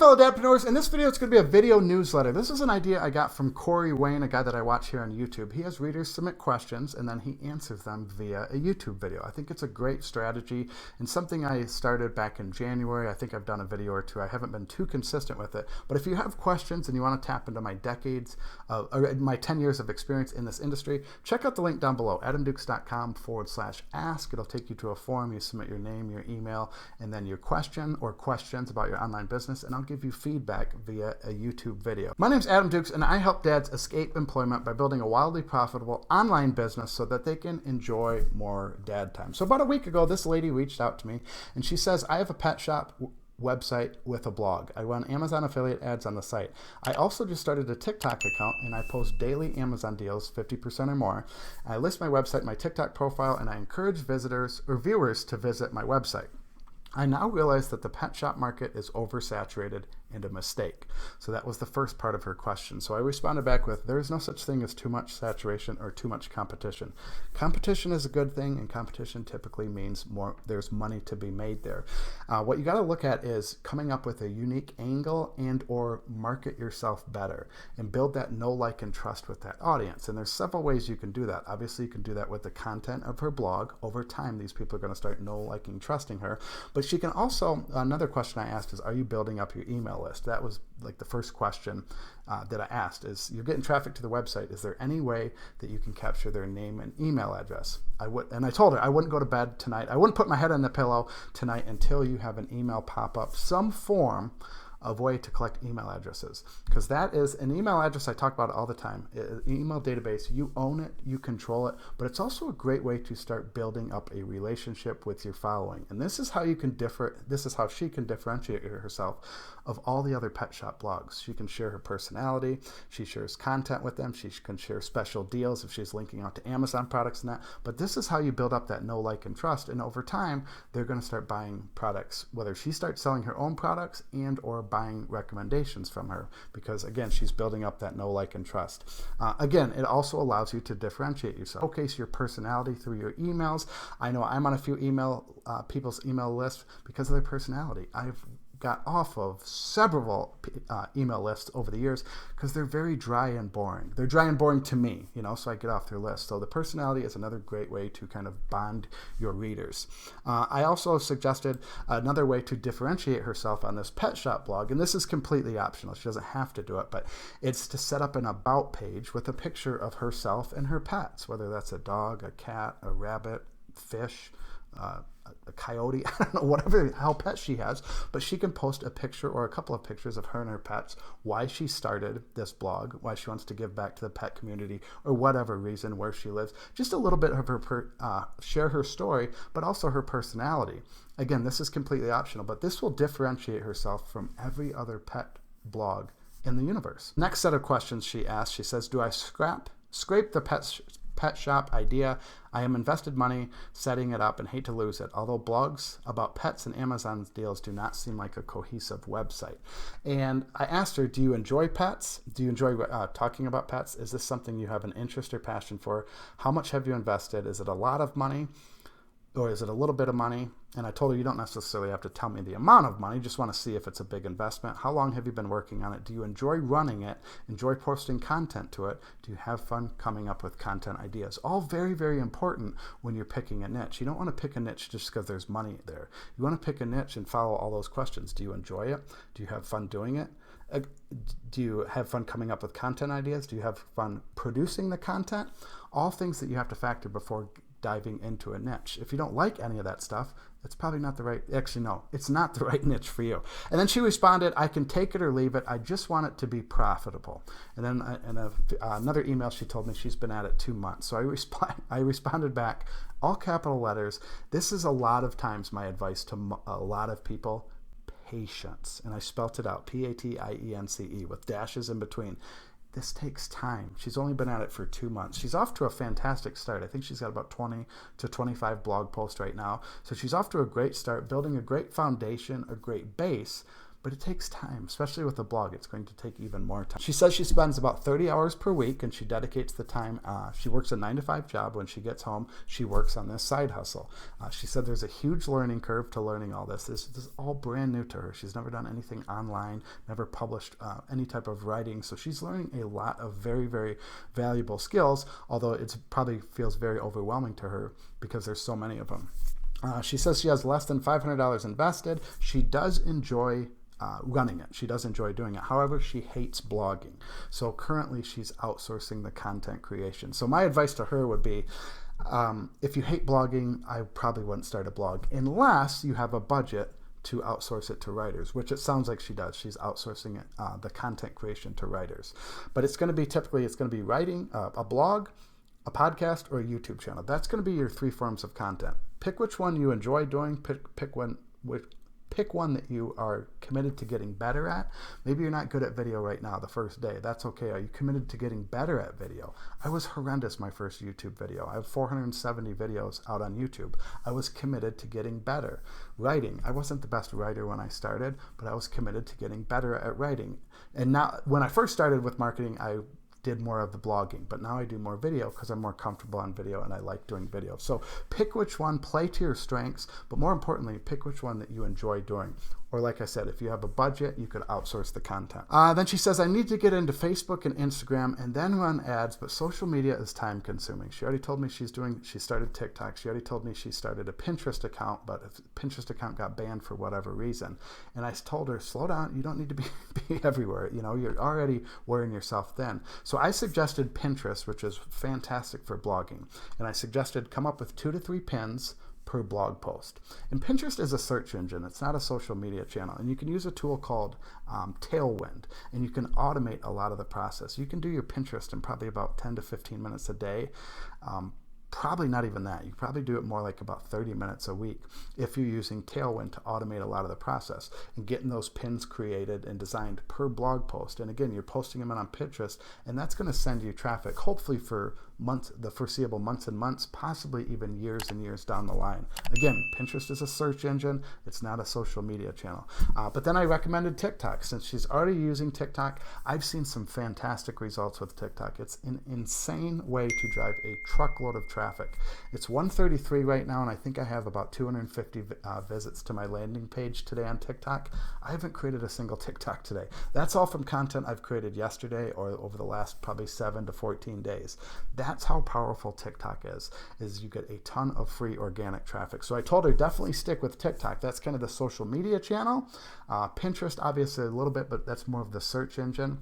fellow dadpreneurs, in this video it's going to be a video newsletter. This is an idea I got from Corey Wayne, a guy that I watch here on YouTube. He has readers submit questions and then he answers them via a YouTube video. I think it's a great strategy and something I started back in January. I think I've done a video or two. I haven't been too consistent with it, but if you have questions and you want to tap into my my 10 years of experience in this industry, check out the link down below, adamdukes.com/ask. It'll take you to a form. You submit your name, your email, and then your question or questions about your online business, and I'll give you feedback via a YouTube video. My name's Adam Dukes, and I help dads escape employment by building a wildly profitable online business so that they can enjoy more dad time. So about a week ago, this lady reached out to me, and she says, I have a pet shop website with a blog. I run Amazon affiliate ads on the site. I also just started a TikTok account and I post daily Amazon deals, 50% or more. I list my website, my TikTok profile, and I encourage visitors or viewers to visit my website. I now realize that the pet shop market is oversaturated and a mistake. So that was the first part of her question. So I responded back with, there is no such thing as too much saturation or too much competition. Competition is a good thing, and competition typically means there's money to be made there. What you got to look at is coming up with a unique angle and or market yourself better and build that know, like, and trust with that audience. And there's several ways you can do that. Obviously, you can do that with the content of her blog. Over time, these people are going to start know, liking, trusting her. But she can also, another question I asked is, are you building up your email list? That was like the first question that I asked is, you're getting traffic to the website. Is there any way that you can capture their name and email address? And I told her I wouldn't go to bed tonight. I wouldn't put my head on the pillow tonight until you have an email pop up, some form of way to collect email addresses, because that is an email address. I talk about it all the time. Email database, you own it, you control it, but it's also a great way to start building up a relationship with your following. And this is how you can this is how she can differentiate herself of all the other pet shop blogs. She can share her personality, she shares content with them, she can share special deals if she's linking out to Amazon products and that. But this is how you build up that know, like, and trust. And over time, they're going to start buying products, whether she starts selling her own products and or buying recommendations from her, because again, she's building up that know, like, and trust. Again, it also allows you to differentiate yourself, showcase your personality through your emails. I know I'm on a few people's email lists because of their personality. I've got off of several email lists over the years because they're very dry and boring. They're dry and boring to me, so I get off their list. So the personality is another great way to kind of bond your readers. I also suggested another way to differentiate herself on this pet shop blog, and this is completely optional. She doesn't have to do it, but it's to set up an about page with a picture of herself and her pets, whether that's a dog, a cat, a rabbit, fish, a coyote, I don't know, whatever hell pet she has, but she can post a picture or a couple of pictures of her and her pets, why she started this blog, why she wants to give back to the pet community, or whatever reason, where she lives, just a little bit of her, share her story, but also her personality. Again, this is completely optional, but this will differentiate herself from every other pet blog in the universe. Next set of questions she asked, she says, do I scrape the pet shop idea? I am invested money setting it up and hate to lose it, although blogs about pets and Amazon deals do not seem like a cohesive website. And I asked her, do you enjoy pets? Do you enjoy talking about pets? Is this something you have an interest or passion for? How much have you invested? Is it a lot of money? Or is it a little bit of money? And I told her, you don't necessarily have to tell me the amount of money, just want to see if it's a big investment. How long have you been working on it? Do you enjoy running it? Enjoy posting content to it? Do you have fun coming up with content ideas? All very, very important when you're picking a niche. You don't want to pick a niche just because there's money there. You want to pick a niche and follow all those questions. Do you enjoy it? Do you have fun doing it? Do you have fun coming up with content ideas? Do you have fun producing the content? All things that you have to factor before diving into a niche. If you don't like any of that stuff, it's probably not the right, actually no, it's not the right niche for you. And then she responded, I can take it or leave it. I just want it to be profitable. And then in another email, she told me she's been at it 2 months. So I responded back, all capital letters. This is a lot of times my advice to a lot of people, patience. And I spelt it out, P-A-T-I-E-N-C-E with dashes in between. This takes time. She's only been at it for 2 months. She's off to a fantastic start. I think she's got about 20 to 25 blog posts right now. So she's off to a great start, building a great foundation, a great base. but it takes time, especially with a blog. It's going to take even more time. She says she spends about 30 hours per week, and she dedicates the time. She works a 9-to-5 job. When she gets home, she works on this side hustle. She said there's a huge learning curve to learning all this. This is all brand new to her. She's never done anything online, never published any type of writing, so she's learning a lot of very, very valuable skills, although it probably feels very overwhelming to her because there's so many of them. She says she has less than $500 invested. She does enjoy running it. She does enjoy doing it. However, she hates blogging. So currently she's outsourcing the content creation. So my advice to her would be, if you hate blogging, I probably wouldn't start a blog unless you have a budget to outsource it to writers, which it sounds like she does. She's outsourcing it, the content creation to writers. But it's going to be typically, it's going to be writing a blog, a podcast, or a YouTube channel. That's going to be your 3 forms of content. Pick which one you enjoy doing. Pick one that you are committed to getting better at. Maybe you're not good at video right now the first day. That's okay. Are you committed to getting better at video? I was horrendous my first YouTube video. I have 470 videos out on YouTube. I was committed to getting better. Writing. I wasn't the best writer when I started, but I was committed to getting better at writing. And now, when I first started with marketing, I did more of the blogging, but now I do more video because I'm more comfortable on video and I like doing video. So pick which one, play to your strengths, but more importantly, pick which one that you enjoy doing. Or like I said, if you have a budget, you could outsource the content. Then she says, I need to get into Facebook and Instagram and then run ads, but social media is time consuming. She already told me she started TikTok. She already told me she started a Pinterest account, but a Pinterest account got banned for whatever reason. And I told her, slow down. You don't need to be everywhere. You know, you're already wearing yourself thin. So I suggested Pinterest, which is fantastic for blogging. And I suggested come up with 2 to 3 pins per blog post. And Pinterest is a search engine. It's not a social media channel. And you can use a tool called Tailwind, and you can automate a lot of the process. You can do your Pinterest in probably about 10 to 15 minutes a day. Probably not even that. You probably do it more like about 30 minutes a week if you're using Tailwind to automate a lot of the process and getting those pins created and designed per blog post. And again, you're posting them on Pinterest, and that's going to send you traffic, hopefully for months, the foreseeable months and months, possibly even years and years down the line. Again, Pinterest is a search engine. It's not a social media channel. But then I recommended TikTok. Since she's already using TikTok, I've seen some fantastic results with TikTok. It's an insane way to drive a truckload of traffic. It's 133 right now, and I think I have about 250 visits to my landing page today on TikTok. I haven't created a single TikTok today. That's all from content I've created yesterday or over the last probably 7 to 14 days. That's how powerful TikTok is you get a ton of free organic traffic. So I told her definitely stick with TikTok. That's kind of the social media channel. Pinterest, obviously a little bit, but that's more of the search engine.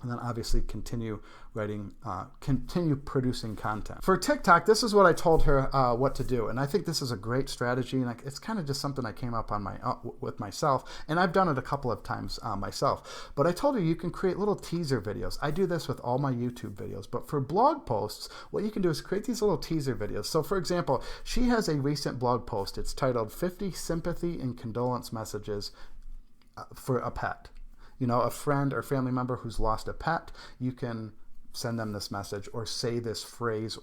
And then obviously continue producing content. For TikTok, this is what I told her what to do. And I think this is a great strategy. And it's kind of just something I came up on with myself. And I've done it a couple of times myself. But I told her you can create little teaser videos. I do this with all my YouTube videos. But for blog posts, what you can do is create these little teaser videos. So for example, she has a recent blog post. It's titled 50 Sympathy and Condolence Messages for a Pet. You know, a friend or family member who's lost a pet, you can send them this message or say this phrase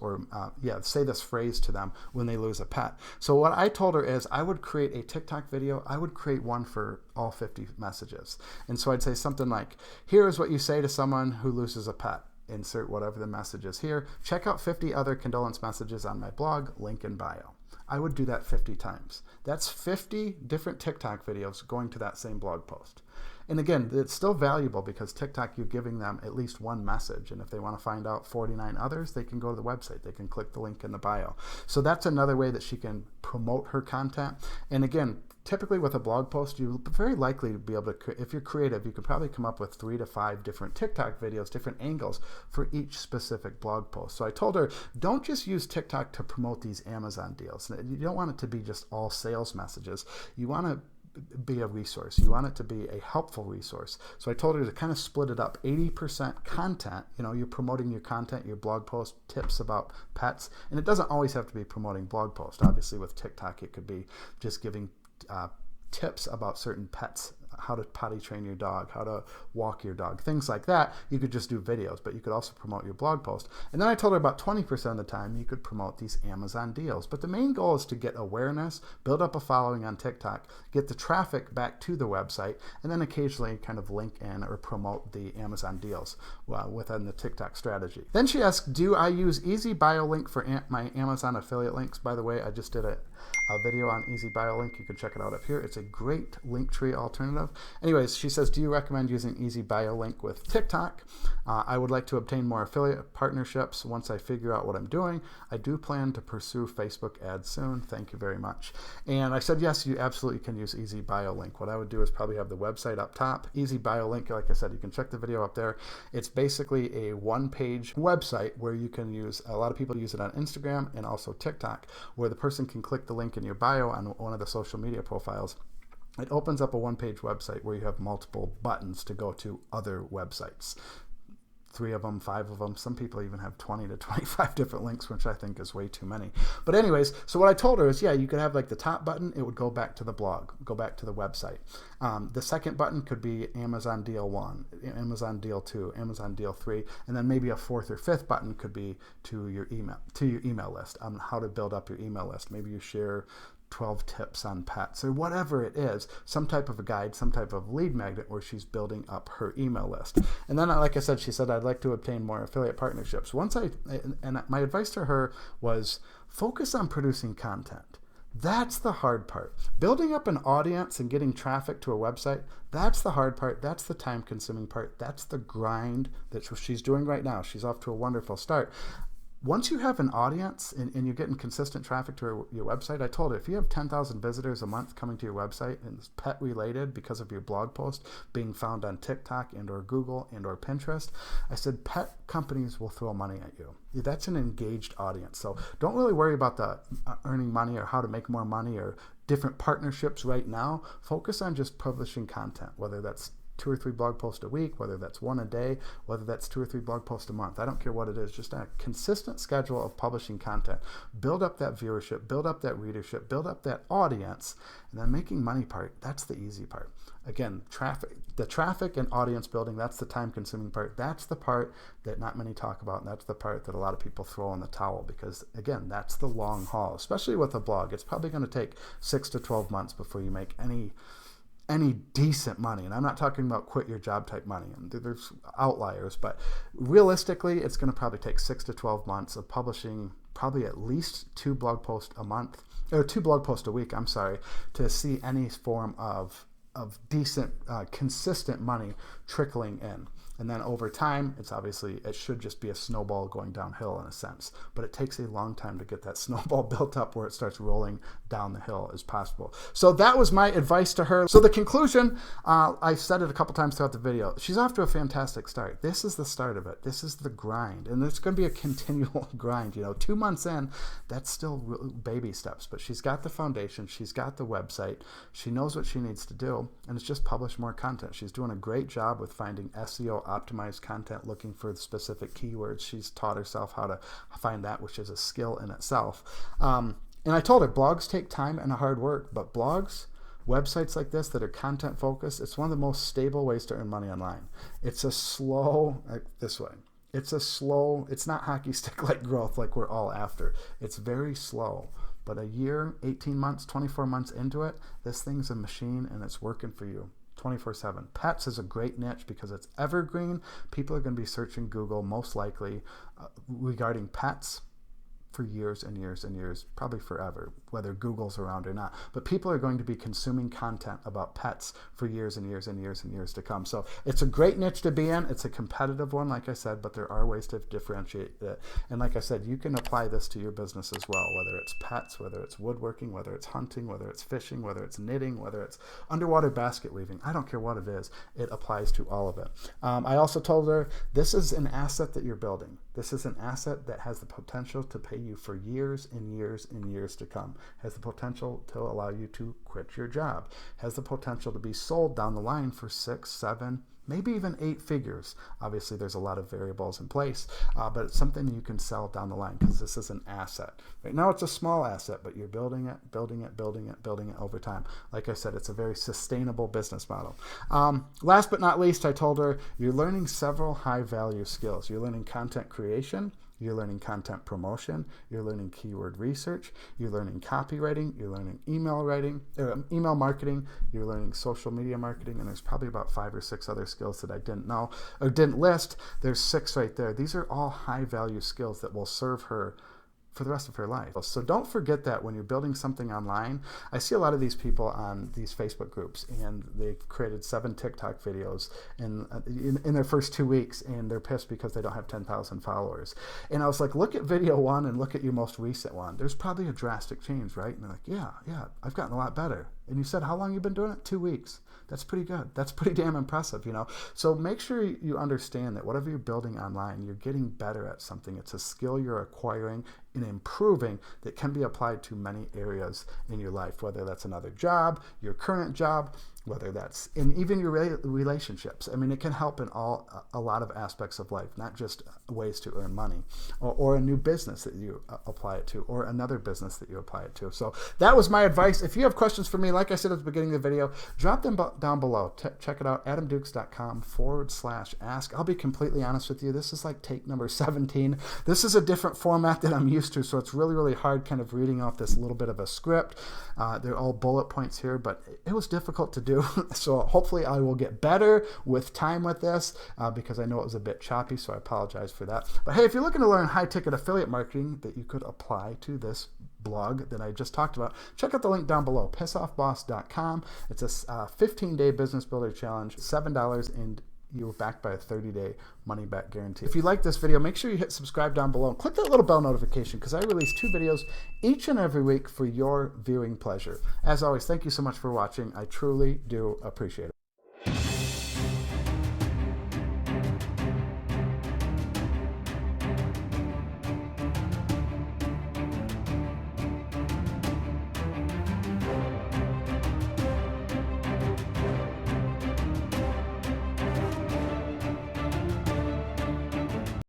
say this phrase to them when they lose a pet. So what I told her is I would create a TikTok video. I would create one for all 50 messages. And so I'd say something like, here is what you say to someone who loses a pet. Insert whatever the message is here. Check out 50 other condolence messages on my blog, link in bio. I would do that 50 times. That's 50 different TikTok videos going to that same blog post. And again, it's still valuable because TikTok, you're giving them at least one message. And if they want to find out 49 others, they can go to the website. They can click the link in the bio. So that's another way that she can promote her content. And again, typically with a blog post, you'll very likely be able to, if you're creative, you could probably come up with 3 to 5 different TikTok videos, different angles for each specific blog post. So I told her, don't just use TikTok to promote these Amazon deals. You don't want it to be just all sales messages. You want to be a resource. You want it to be a helpful resource. So I told her to kind of split it up. 80% content, you know, you're promoting your content, your blog post, tips about pets. And it doesn't always have to be promoting blog posts. Obviously with TikTok, it could be just giving tips about certain pets how to potty train your dog, how to walk your dog, things like that. You could just do videos, but you could also promote your blog post. And then I told her about 20% of the time you could promote these Amazon deals. But the main goal is to get awareness, build up a following on TikTok, get the traffic back to the website, and then occasionally kind of link in or promote the Amazon deals within the TikTok strategy. Then she asked, do I use Easy Bio Link for my Amazon affiliate links? By the way, I just did a video on Easy Bio Link. You can check it out up here. It's a great link tree alternative. Anyways, she says, do you recommend using Easy Bio Link with TikTok? I would like to obtain more affiliate partnerships once I figure out what I'm doing. I do plan to pursue Facebook ads soon. Thank you very much. And I said, yes, you absolutely can use Easy Bio Link. What I would do is probably have the website up top. Easy Bio Link, like I said, you can check the video up there. It's basically a one-page website where you can use, a lot of people use it on Instagram and also TikTok, where the person can click the link in your bio on one of the social media profiles. It opens up a one-page website where you have multiple buttons to go to other websites. 3 of them, 5 of them. Some people even have 20 to 25 different links, which I think is way too many. But anyways, so what I told her is, yeah, you could have like the top button, it would go back to the blog, go back to the website. The second button could be Amazon Deal 1, Amazon Deal 2, Amazon Deal 3, and then maybe a 4th or 5th button could be to your email list, on how to build up your email list. Maybe you share 12 tips on pets or whatever it is, some type of a guide, some type of lead magnet where she's building up her email list. And then, like I said, she said, I'd like to obtain more affiliate partnerships. And my advice to her was focus on producing content. That's the hard part. Building up an audience and getting traffic to a website, that's the hard part. That's the time-consuming part. That's the grind that she's doing right now. She's off to a wonderful start. Once you have an audience and you're getting consistent traffic to your website, I told her, if you have 10,000 visitors a month coming to your website and it's pet related because of your blog post being found on TikTok and or Google and or Pinterest, I said pet companies will throw money at you. That's an engaged audience. So don't really worry about the earning money or how to make more money or different partnerships right now. Focus on just publishing content, whether that's 2 or 3 blog posts a week, whether that's 1 a day, whether that's 2 or 3 blog posts a month. I don't care what it is, just a consistent schedule of publishing content. Build up that viewership, build up that readership, build up that audience, and then making money part, that's the easy part. Again, the traffic and audience building, that's the time-consuming part. That's the part that not many talk about, and that's the part that a lot of people throw in the towel because, again, that's the long haul, especially with a blog. It's probably going to take 6 to 12 months before you make any decent money. And I'm not talking about quit your job type money. And there's outliers, but realistically, it's going to probably take 6 to 12 months of publishing probably at least 2 blog posts a month, or 2 blog posts a week, I'm sorry, to see any form of decent, consistent money trickling in. And then over time, it should just be a snowball going downhill in a sense. But it takes a long time to get that snowball built up where it starts rolling down the hill as possible. So that was my advice to her. So the conclusion, I said it a couple times throughout the video, she's off to a fantastic start. This is the start of it. This is the grind. And it's going to be a continual grind. 2 months in, that's still baby steps. But she's got the foundation. She's got the website. She knows what she needs to do. And it's just publish more content. She's doing a great job with finding SEO optimized content, looking for specific keywords. She's taught herself how to find that, which is a skill in itself. And I told her blogs take time and hard work, but websites like this that are content focused, it's one of the most stable ways to earn money online. It's a slow, it's not hockey stick like growth like we're all after. It's very slow. But a year, 18 months, 24 months into it, this thing's a machine and it's working for you 24/7. Pets is a great niche because it's evergreen. People are going to be searching Google most likely regarding pets for years and years and years, probably forever, whether Google's around or not. But people are going to be consuming content about pets for years and years and years and years to come. So it's a great niche to be in. It's a competitive one, like I said, but there are ways to differentiate it. And like I said, you can apply this to your business as well, whether it's pets, whether it's woodworking, whether it's hunting, whether it's fishing, whether it's knitting, whether it's underwater basket weaving. I don't care what it is. It applies to all of it. I also told her this is an asset that you're building. This is an asset that has the potential to pay you for years and years and years to come. Has the potential to allow you to quit your job. Has the potential to be sold down the line for 6, 7, maybe even 8 figures. Obviously, there's a lot of variables in place, but it's something you can sell down the line because this is an asset. Right now, it's a small asset, but you're building it, building it, building it, building it over time. Like I said, it's a very sustainable business model. Last but not least, I told her you're learning several high-value skills. You're learning content creation. You're learning content promotion, you're learning keyword research, you're learning copywriting, you're learning email marketing, you're learning social media marketing, and there's probably about 5 or 6 other skills that I didn't know or didn't list. There's 6 right there. These are all high value skills that will serve her for the rest of her life. So don't forget that when you're building something online. I see a lot of these people on these Facebook groups, and they've created 7 TikTok videos in their first 2 weeks, and they're pissed because they don't have 10,000 followers. And I was like, look at video 1 and look at your most recent one. There's probably a drastic change, right? And they're like, yeah, I've gotten a lot better. And you said, how long you been doing it? 2 weeks. That's pretty good. That's pretty damn impressive, you know? So make sure you understand that whatever you're building online, you're getting better at something. It's a skill you're acquiring and improving that can be applied to many areas in your life, whether that's another job, your current job, whether that's in even your relationships. I mean, it can help in a lot of aspects of life, not just ways to earn money, or a new business that you apply it to, or another business that you apply it to. So that was my advice. If you have questions for me, like I said at the beginning of the video, drop them down below. Check it out, adamdukes.com/ask. I'll be completely honest with you. This is like take number 17. This is a different format that I'm used to, so it's really, really hard kind of reading off this little bit of a script. They're all bullet points here, but it was difficult to do. So hopefully I will get better with time with this because I know it was a bit choppy, so I apologize for that. But hey, if you're looking to learn high-ticket affiliate marketing that you could apply to this blog that I just talked about, check out the link down below, pissoffboss.com. It's a 15-day business builder challenge, $7, and you're backed by a 30-day money-back guarantee. If you like this video, make sure you hit subscribe down below and click that little bell notification because I release 2 videos each and every week for your viewing pleasure. As always, thank you so much for watching. I truly do appreciate it.